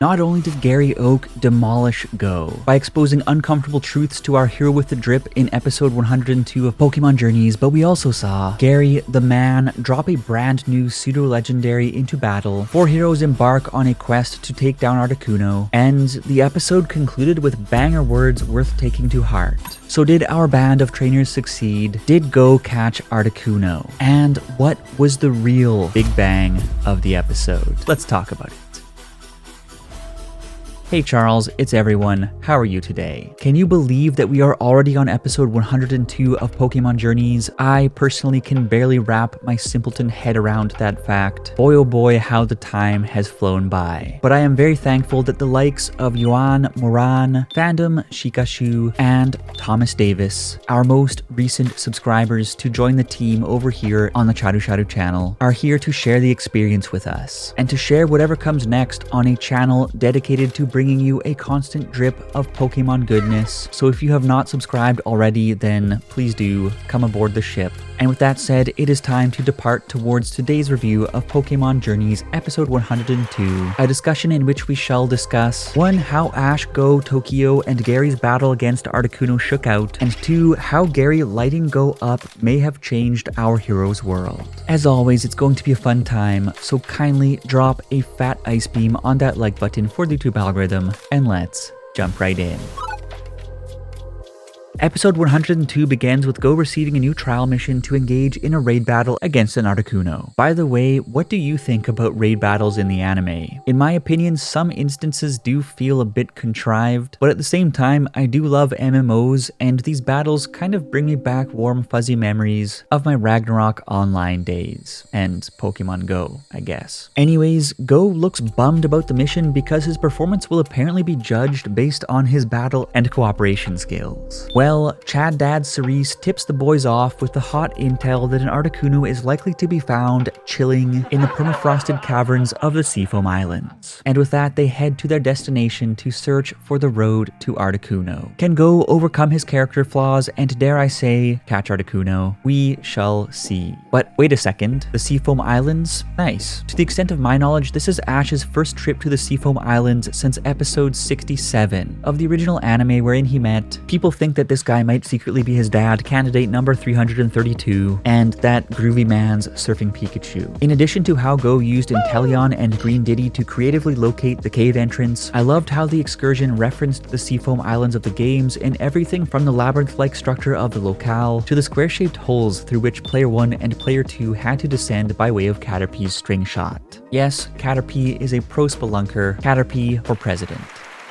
Not only did Gary Oak demolish Go by exposing uncomfortable truths to our hero with the drip in episode 102 of Pokemon Journeys, but we also saw Gary the man drop a brand new pseudo-legendary into battle, 4 heroes embark on a quest to take down Articuno, and the episode concluded with banger words worth taking to heart. So did our band of trainers succeed? Did Go catch Articuno? And what was the real big bang of the episode? Let's talk about it. Hey Charles, it's everyone. How are you today? Can you believe that we are already on episode 102 of Pokemon Journeys? I personally can barely wrap my simpleton head around that fact. Boy oh boy, how the time has flown by. But I am very thankful that the likes of Yuan Moran, Fandom Shikashu, and Thomas Davis, our most recent subscribers to join the team over here on the charusharu channel, are here to share the experience with us, and to share whatever comes next on a channel dedicated to bringing you a constant drip of Pokemon goodness. So if you have not subscribed already, then please do come aboard the ship. And with that said, it is time to depart towards today's review of Pokemon Journeys episode 102, a discussion in which we shall discuss 1. How Ash, Go, Tokyo, and Gary's battle against Articuno shook out, and 2. How Gary lighting Go up may have changed our hero's world. As always, it's going to be a fun time, so kindly drop a fat ice beam on that like button for the YouTube algorithm, and let's jump right in. Episode 102 begins with Go receiving a new trial mission to engage in a raid battle against an Articuno. By the way, what do you think about raid battles in the anime? In my opinion, some instances do feel a bit contrived, but at the same time, I do love MMOs, and these battles kind of bring me back warm fuzzy memories of my Ragnarok online days, and Pokemon Go, I guess. Anyways, Go looks bummed about the mission because his performance will apparently be judged based on his battle and cooperation skills. Well, Chad Dad Cerise tips the boys off with the hot intel that an Articuno is likely to be found chilling in the permafrosted caverns of the Seafoam Islands. And with that, they head to their destination to search for the road to Articuno. Can Go overcome his character flaws and, dare I say, catch Articuno? We shall see. But wait a second, the Seafoam Islands? Nice. To the extent of my knowledge, this is Ash's first trip to the Seafoam Islands since episode 67 of the original anime wherein he met. People think that this guy might secretly be his dad, candidate number 332, and that groovy man's surfing Pikachu. In addition to how Go used Inteleon and Green Diddy to creatively locate the cave entrance, I loved how the excursion referenced the Seafoam Islands of the games and everything from the labyrinth-like structure of the locale to the square-shaped holes through which Player 1 and Player 2 had to descend by way of Caterpie's string shot. Yes, Caterpie is a pro-spelunker, Caterpie for president.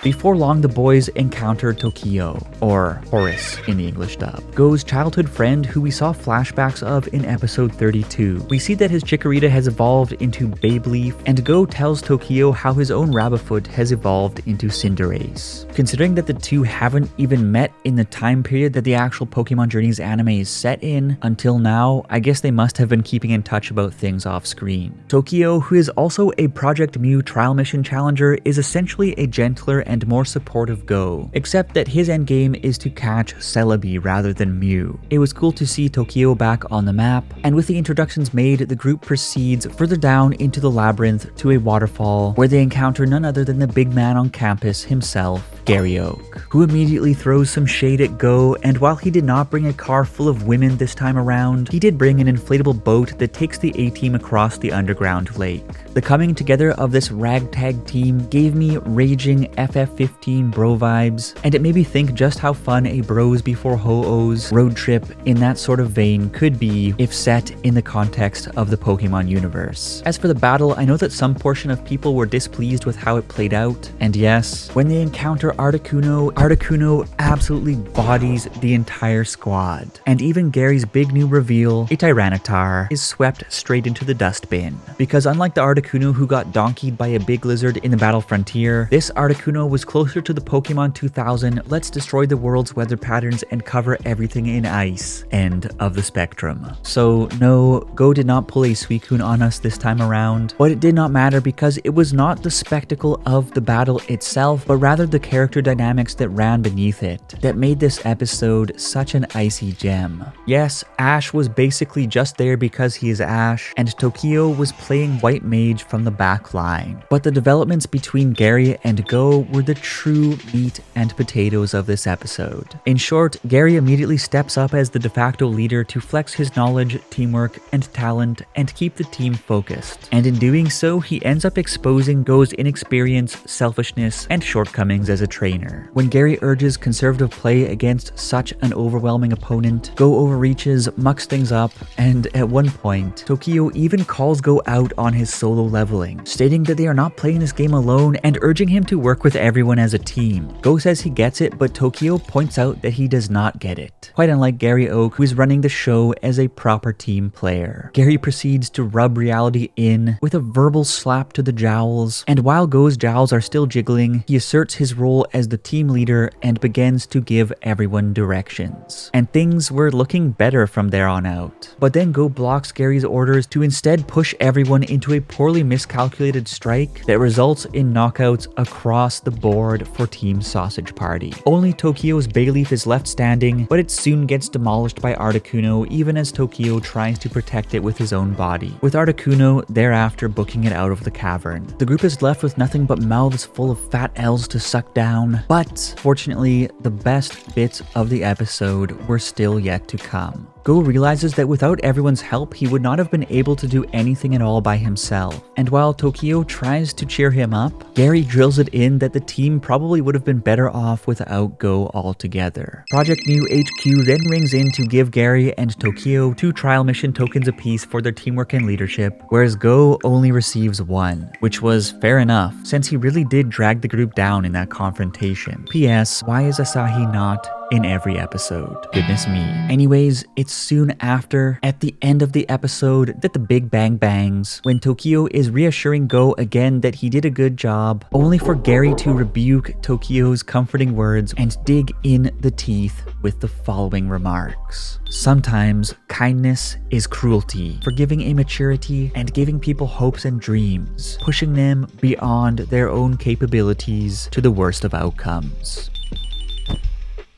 Before long, the boys encounter Tokyo, or Horace in the English dub, Go's childhood friend who we saw flashbacks of in episode 32. We see that his Chikorita has evolved into Babeleaf, and Go tells Tokyo how his own Rabbitfoot has evolved into Cinderace. Considering that the two haven't even met in the time period that the actual Pokemon Journeys anime is set in until now, I guess they must have been keeping in touch about things off screen. Tokyo, who is also a Project Mew trial mission challenger, is essentially a gentler and more supportive Go, except that his endgame is to catch Celebi rather than Mew. It was cool to see Tokyo back on the map, and with the introductions made, the group proceeds further down into the labyrinth to a waterfall where they encounter none other than the big man on campus himself, Gary Oak, who immediately throws some shade at Go, and while he did not bring a car full of women this time around, he did bring an inflatable boat that takes the A-team across the underground lake. The coming together of this ragtag team gave me raging FF15 bro vibes, and it made me think just how fun a bros before ho-ohs road trip in that sort of vein could be if set in the context of the Pokemon universe. As for the battle, I know that some portion of people were displeased with how it played out, and yes, when they encounter Articuno absolutely bodies the entire squad. And even Gary's big new reveal, a Tyranitar, is swept straight into the dustbin. Because unlike the Articuno who got donkeyed by a big lizard in the Battle Frontier, this Articuno was closer to the Pokemon 2000 let's destroy the world's weather patterns and cover everything in ice end of the spectrum. So no, Go did not pull a Suicune on us this time around, but it did not matter because it was not the spectacle of the battle itself, but rather the character character dynamics that ran beneath it that made this episode such an icy gem. Yes, Ash was basically just there because he is Ash, and Tokio was playing white mage from the back line. But the developments between Gary and Go were the true meat and potatoes of this episode. In short, Gary immediately steps up as the de facto leader to flex his knowledge, teamwork, and talent and keep the team focused. And in doing so, he ends up exposing Go's inexperience, selfishness, and shortcomings as a trainer. When Gary urges conservative play against such an overwhelming opponent, Go overreaches, mucks things up, and at one point, Tokio even calls Go out on his solo leveling, stating that they are not playing this game alone and urging him to work with everyone as a team. Go says he gets it, but Tokio points out that he does not get it. Quite unlike Gary Oak, who is running the show as a proper team player. Gary proceeds to rub reality in with a verbal slap to the jowls, and while Go's jowls are still jiggling, he asserts his role as the team leader and begins to give everyone directions. And things were looking better from there on out. But then Go blocks Gary's orders to instead push everyone into a poorly miscalculated strike that results in knockouts across the board for Team Sausage Party. Only Tokio's Bayleaf is left standing, but it soon gets demolished by Articuno even as Tokio tries to protect it with his own body, with Articuno thereafter booking it out of the cavern. The group is left with nothing but mouths full of fat L's to suck down, but fortunately, the best bits of the episode were still yet to come. Go realizes that without everyone's help, he would not have been able to do anything at all by himself. And while Tokio tries to cheer him up, Gary drills it in that the team probably would have been better off without Go altogether. Project Mu HQ then rings in to give Gary and Tokio 2 trial mission tokens apiece for their teamwork and leadership, whereas Go only receives 1, which was fair enough, since he really did drag the group down in that confrontation. P.S. Why is Asahi not in every episode? Goodness me. Anyways, it's soon after, at the end of the episode, that the big bang bangs, when Tokio is reassuring Go again that he did a good job, only for Gary to rebuke Tokio's comforting words and dig in the teeth with the following remarks. Sometimes, kindness is cruelty, forgiving immaturity and giving people hopes and dreams, pushing them beyond their own capabilities to the worst of outcomes.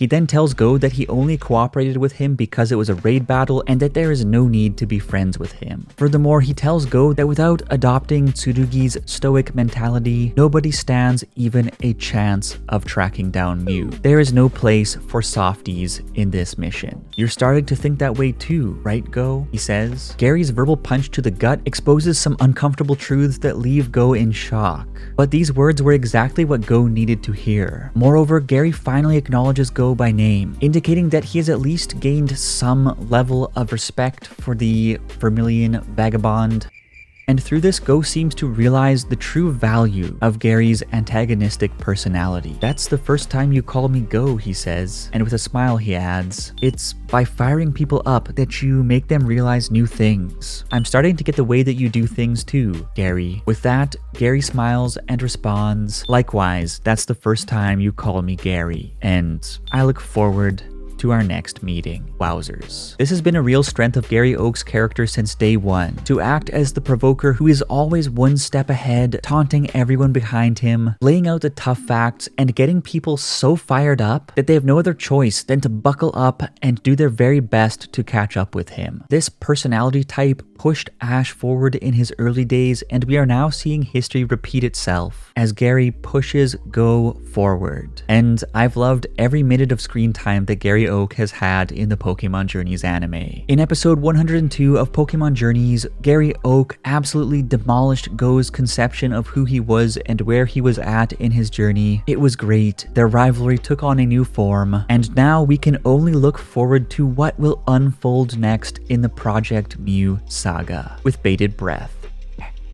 He then tells Go that he only cooperated with him because it was a raid battle and that there is no need to be friends with him. Furthermore, he tells Go that without adopting Tsurugi's stoic mentality, nobody stands even a chance of tracking down Mew. There is no place for softies in this mission. You're starting to think that way too, right, Go? He says. Gary's verbal punch to the gut exposes some uncomfortable truths that leave Go in shock. But these words were exactly what Go needed to hear. Moreover, Gary finally acknowledges Go by name, indicating that he has at least gained some level of respect for the Vermilion Vagabond. And through this, Go seems to realize the true value of Gary's antagonistic personality. That's the first time you call me Go, he says, and with a smile he adds, it's by firing people up that you make them realize new things. I'm starting to get the way that you do things too, Gary. With that, Gary smiles and responds, likewise, that's the first time you call me Gary, and I look forward to our next meeting. Wowzers. This has been a real strength of Gary Oak's character since day one, to act as the provoker who is always one step ahead, taunting everyone behind him, laying out the tough facts, and getting people so fired up that they have no other choice than to buckle up and do their very best to catch up with him. This personality type pushed Ash forward in his early days, and we are now seeing history repeat itself as Gary pushes Go forward. And I've loved every minute of screen time that Gary Oak has had in the Pokémon Journeys anime. In episode 102 of Pokémon Journeys, Gary Oak absolutely demolished Go's conception of who he was and where he was at in his journey. It was great, their rivalry took on a new form, and now we can only look forward to what will unfold next in the Project Mu saga with bated breath.